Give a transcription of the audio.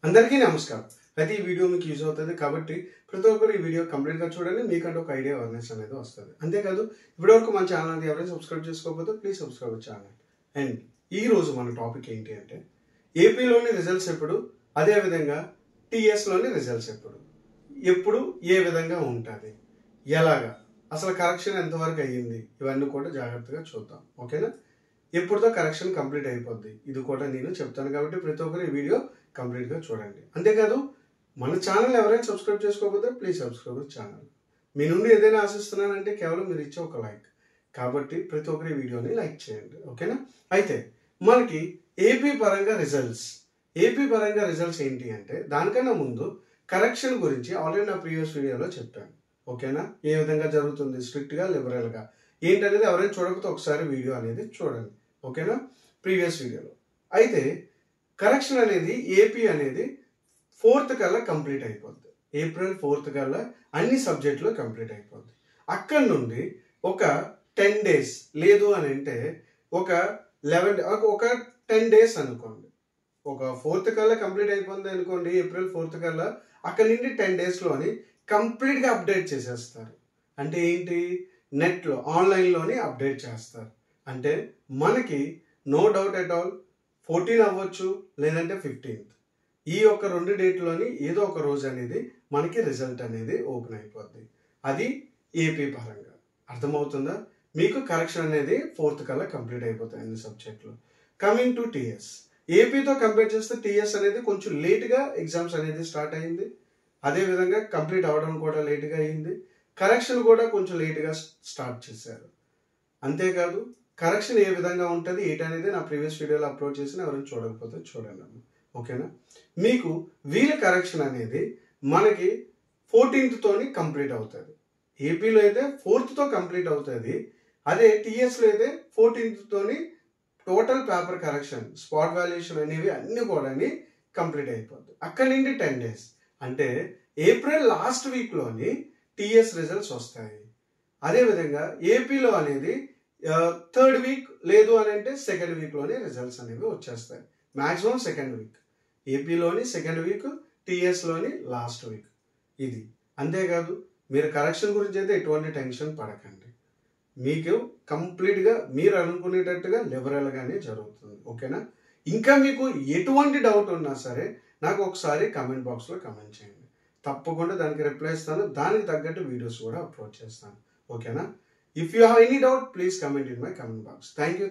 అందరికీ నమస్కారం. ప్రతి వీడియో మీకు యూజ్ అవుతుంది కాబట్టి ప్రతి ఒక్కరు ఈ వీడియో కంప్లీట్గా చూడండి. మీకంటే ఒక ఐడియా అవేర్నెస్ అనేది వస్తుంది. అంతేకాదు ఇప్పటివరకు మన ఛానల్ ఎవరైనా సబ్స్క్రైబ్ చేసుకోకపోతే ప్లీజ్ సబ్స్క్రైబ్ ఛానల్. అండ్ ఈ రోజు మన టాపిక్ ఏంటి అంటే ఏపీలోని రిజల్ట్స్ ఎప్పుడు, అదేవిధంగా టీఎస్లోని రిజల్ట్స్ ఎప్పుడు ఏ విధంగా ఉంటుంది, ఎలాగా, అసలు కరెక్షన్ ఎంతవరకు అయ్యింది, ఇవన్నీ కూడా జాగ్రత్తగా చూద్దాం. ఓకేనా? ఎప్పుడుతో కరెక్షన్ కంప్లీట్ అయిపోద్ది ఇది కూడా నేను చెప్తాను కాబట్టి ప్రతి ఒక్కరు ఈ వీడియో కంప్లీట్గా చూడండి. అంతేకాదు మన ఛానల్ ఎవరైనా సబ్స్క్రైబ్ చేసుకోకపోతే ప్లీజ్ సబ్స్క్రైబ్ ఛానల్. మీ నుండి ఏదైనా ఆశిస్తున్నానంటే కేవలం మీరు ఇచ్చే ఒక లైక్. కాబట్టి ప్రతి ఒక్కరు ఈ వీడియోని లైక్ చేయండి. ఓకేనా? అయితే మనకి ఏపీ పరంగా రిజల్ట్స్ ఏంటి అంటే దానికన్నా ముందు కరెక్షన్ గురించి ఆల్రెడీ నా ప్రీవియస్ వీడియోలో చెప్పాను. ఓకేనా? ఏ విధంగా జరుగుతుంది, స్ట్రిక్ట్గా లిబరల్గా ఏంటనేది ఎవరైనా చూడకపోతే ఒకసారి వీడియో అనేది చూడండి. ఓకేనా? ప్రీవియస్ వీడియోలో అయితే కరెక్షన్ అనేది ఏపీ అనేది 4th కల్లా కంప్లీట్ అయిపోద్ది. ఏప్రిల్ 4th కల్లా అన్ని సబ్జెక్టులు కంప్లీట్ అయిపోద్ది. అక్కడి నుండి ఒక 10 days లేదు అని అంటే ఒక 10 days అనుకోండి. ఒక 4th కల్లా కంప్లీట్ అయిపోయింది అనుకోండి, ఏప్రిల్ 4th కల్లా అక్కడి నుండి 10 daysలోని కంప్లీట్గా అప్డేట్ చేసేస్తారు. అంటే ఏంటి, నెట్లో ఆన్లైన్లోని అప్డేట్ చేస్తారు. అంటే మనకి నో డౌట్ ఎట్ ఆల్ 14 అవ్వచ్చు, లేదంటే 15th. ఈ యొక్క 2 డేట్లోని ఏదో ఒక రోజు అనేది మనకి రిజల్ట్ అనేది ఓపెన్ అయిపోద్ది. అది ఏపీ పరంగా. అర్థమవుతుందా మీకు? కరెక్షన్ అనేది 4th కల్లా కంప్లీట్ అయిపోతాయి అన్ని సబ్జెక్టులు. కమింగ్ టు టీఎస్, ఏపీతో కంపేర్ చేస్తే టీఎస్ అనేది కొంచెం లేట్గా ఎగ్జామ్స్ అనేది స్టార్ట్ అయింది. అదేవిధంగా కంప్లీట్ అవ్వడం కూడా లేట్గా అయింది. కరెక్షన్ కూడా కొంచెం లేట్గా స్టార్ట్ చేశారు. అంతేకాదు కరెక్షన్ ఏ విధంగా ఉంటుంది ఏంటనేది నా ప్రీవియస్ వీడియోలో అప్లోడ్ చేసిన ఎవరైనా చూడకపోతే చూడండి. ఓకేనా? మీకు వీళ్ళ కరెక్షన్ అనేది మనకి 14th కంప్లీట్ అవుతుంది. ఏపీలో అయితే 4th కంప్లీట్ అవుతుంది. అదే టీఎస్లో అయితే 14th total paper correction, spot valuation అనేవి అన్నీ కూడా కంప్లీట్ అయిపోద్ది. అక్కడి నుండి 10 days అంటే ఏప్రిల్ లాస్ట్ వీక్లోని టీఎస్ రిజల్ట్స్ వస్తాయి. అదేవిధంగా ఏపీలో అనేది 3rd week లేదు అని అంటే 2nd weekలోనే రిజల్ట్స్ అనేవి వచ్చేస్తాయి. Maximum 2nd week. ఏపీలోని 2nd week, టీఎస్లోని లాస్ట్ వీక్. ఇది అంతేకాదు మీరు కరెక్షన్ గురించి అయితే ఎటువంటి టెన్షన్ పడకండి. మీకు కంప్లీట్గా మీరు అనుకునేటట్టుగా లిబరల్గానే జరుగుతుంది. ఓకేనా? ఇంకా మీకు ఎటువంటి డౌట్ ఉన్నా సరే నాకు ఒకసారి కమెంట్ బాక్స్లో కమెంట్ చేయండి. తప్పకుండా దానికి రిప్లై ఇస్తాను. దానికి తగ్గట్టు వీడియోస్ కూడా అప్లోడ్ చేస్తాను. ఓకేనా? If you have any doubt, please comment in my comment box. Thank you.